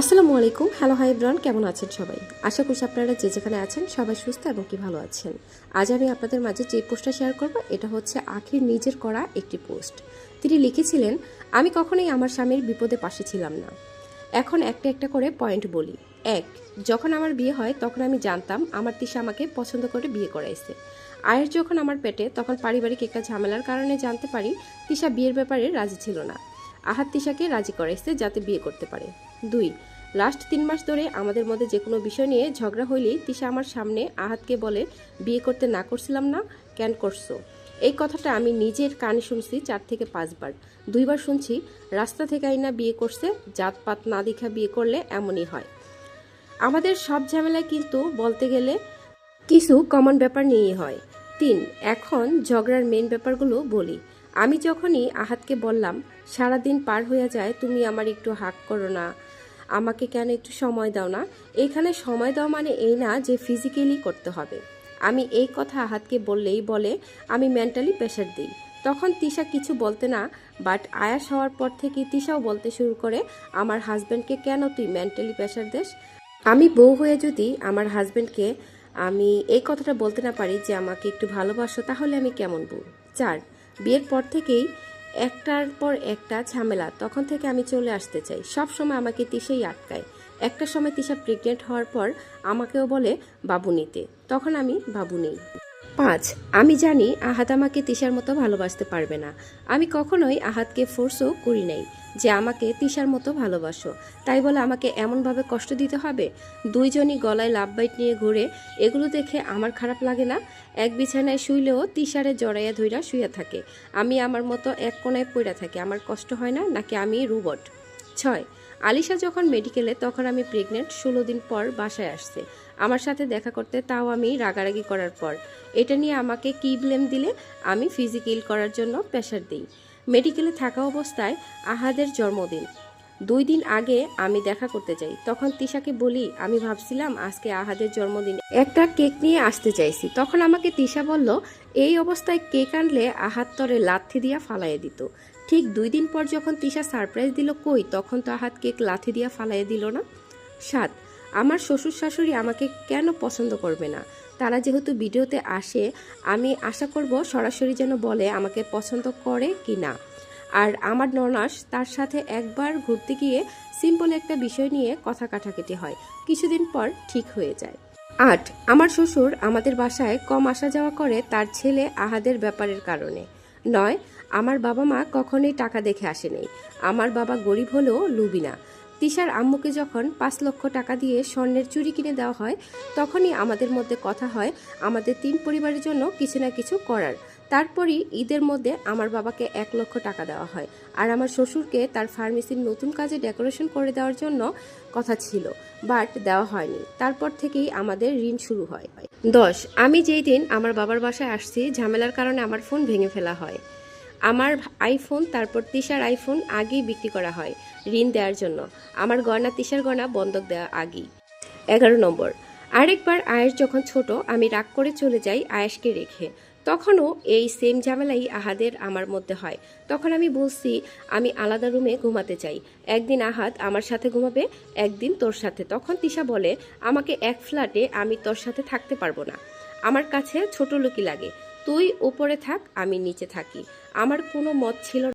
আসসালামু আলাইকুম। Hello hi everyone, কেমন আছেন সবাই? আশা করছি আপনারা যে যেখানে আছেন সবাই সুস্থ এবং কি ভালো আছেন। আজ আমি আপনাদের মাঝে যে পোস্টটা শেয়ার করব এটা হচ্ছে আখির নিজের করা একটি পোস্ট। তিনি লিখেছিলেন, আমি কখনোই আমার স্বামীর বিপদে পাশে ছিলাম না। এখন একটা একটা করে পয়েন্ট বলি। 1, যখন আমার বিয়ে হয় তখন আমি জানতাম আমার তিশা আমাকে পছন্দ করে বিয়ে করাইছে। আয়ের যখন আমার পেটে তখন পারিবারিক একটা ঝামেলার কারণে জানতে পারি তিশা বিয়ের ব্যাপারে রাজি ছিল না। আহাত তিশাকে রাজি করাইছে যাতে বিয়ে করতে পারে। 2, লাস্ট 3 মাস ধরে আমাদের মধ্যে যে কোনো বিষয় নিয়ে ঝগড়া হইলেই তিশা আমার সামনে আহাতকে বলে, বিয়ে করতে না করছিলাম না, কেন করছো? এই কথাটা আমি নিজের কানে শুনছি 4 থেকে 5 বার। 2 বার শুনছি রাস্তা থেকে আইনা বিয়ে করছে, জাতপাত না দেখা বিয়ে করলে এমনই হয়। আমাদের সব ঝামেলায় কিন্তু বলতে গেলে কিছু কমন ব্যাপার নিয়েই হয়। 3, এখন ঝগড়ার মেইন ব্যাপারগুলো বলি। আমি যখনই আহাতকে বললাম, সারাদিন পার হয়ে যায়, তুমি আমার একটু হাক করো না, আমাকে কেন একটু সময় দাও না। এখানে সময় দাও মানে এই না যে ফিজিক্যালি করতে হবে। আমি এই কথা আহাতকে বললেই বলে আমি মেন্টালি প্রেশার দিই। তখন তিশা কিছু বলতে না, বাট আয়াস হওয়ার পর থেকে তিশাও বলতে শুরু করে, আমার হাজব্যান্ডকে কেন তুই মেন্টালি প্রেশার দেস? আমি বউ হয়ে যদি আমার হাজব্যান্ডকে আমি এই কথাটা বলতে না পারি যে আমাকে একটু ভালোবাসো, তাহলে আমি কেমন বউ? 4, বিয়ের পর থেকেই একটার পর একটা ঝামেলা, তখন থেকে আমি চলে আসতে চাই। সব সময় আমাকে তিশাই আটকায়। একটা সময় তিশা প্রেগনেন্ট হওয়ার পর আমাকেও বলে বাবু নিতে, তখন আমি বাবু নেই। 5, আমি জানি আহাত আমাকে তিশার মতো ভালোবাসতে পারবে না। আমি কখনোই আহাতকে ফোর্সও করি নাই যে আমাকে তিশার মতো ভালোবাসো, তাই বলে আমাকে এমনভাবে কষ্ট দিতে হবে? দুইজনই গলায় লাভ বাইট নিয়ে ঘুরে, এগুলো দেখে আমার খারাপ লাগে না? এক বিছানায় শুইলেও তিশারে জড়াইয়া ধইরা শুয়ে থাকে, আমি আমার মতো এক কোনায় পইড়া থাকি, আমার কষ্ট হয় না নাকি আমি রোবট? 6, আলিশা যখন মেডিকেলে তখন আমি প্রেগনেন্ট, 16 দিন পর বাসায় আসছে আমার সাথে দেখা করতে, তাও আমি রাগারাগি করার পর। এটা নিয়ে আমাকে কি ব্লেম দিলে আমি ফিজিক্যাল করার জন্য প্রেশার দিই। মেডিকেলে থাকা অবস্থায় আহাদের জন্মদিন, 2 দিন আগে আমি দেখা করতে যাই, তখন তিশাকে বলি আমি ভাবছিলাম আজকে আহাদের জন্মদিন একটা কেক নিয়ে আসতে চাইছি। তখন আমাকে তিশা বলল, এই অবস্থায় কেক আনলে আহাত তরে লাথি দিয়া ফালাইয়ে দিত। ঠিক 2 দিন পর যখন তিশা সারপ্রাইজ দিল, কই তখন তো আহাত কেক লাথি দিয়া ফালাইয়ে দিল না। 7, আমার শ্বশুর শাশুড়ি আমাকে কেন পছন্দ করবে না? তারা যেহেতু ভিডিওতে আসে, আমি আশা করব সরাসরি যেন বলে আমাকে পছন্দ করে কি না। আর আমার ননাস তার সাথে একবার ঘুরতে গিয়ে সিম্পল একটা বিষয় নিয়ে কথা কাটাকাটি হয়, কিছুদিন পর ঠিক হয়ে যায়। 8, আমার শ্বশুর আমাদের বাসায় কম আসা যাওয়া করে তার ছেলে আহাদের ব্যাপারের কারণে। 9, আমার বাবা মা কখনোই টাকা দেখে আসেনি, আমার বাবা গরিব হলেও লুবি না। তিশার আম্মুকে যখন 5 লক্ষ টাকা দিয়ে স্বর্ণের চুড়ি কিনে দেওয়া হয়, তখনই আমাদের মধ্যে কথা হয় আমাদের 3 পরিবারের জন্য কিছু না কিছু করার। তারপরই ঈদের মধ্যে আমার বাবাকে 1 লক্ষ টাকা দেওয়া হয়, আর আমার শ্বশুরকে তার ফার্মেসির নতুন কাজে ডেকোরেশন করে দেওয়ার জন্য কথা ছিল, বাট দেওয়া হয়নি। তারপর থেকেই আমাদের ঋণ শুরু হয়। 10, আমি যেই দিন আমার বাবার বাসায় আসছি, ঝামেলার কারণে আমার ফোন ভেঙে ফেলা হয়। আমার আইফোন তারপর তিশার আইফোন আগেই বিক্রি করা হয় ঋণ দেওয়ার জন্য। আমার গয়না তিশার গয়না বন্ধক দেওয়া আগেই। 11 নম্বর, আরেকবার আয়েশ যখন ছোট, আমি রাগ করে চলে যাই আয়েশকে রেখে। তখনও এই সেম ঝামেলাই আহাদের আমার মধ্যে হয়। তখন আমি বলছি আমি আলাদা রুমে ঘুমাতে চাই, একদিন আহাদ আমার সাথে ঘুমাবে, একদিন তোর সাথে। তখন তিশা বলে আমাকে এক ফ্ল্যাটে আমি তোর সাথে থাকতে পারবো না, আমার কাছে ছোট লোকই লাগে, তুই উপরে থাক আমি নিচে থাকি। আমার কোনো মত ছিল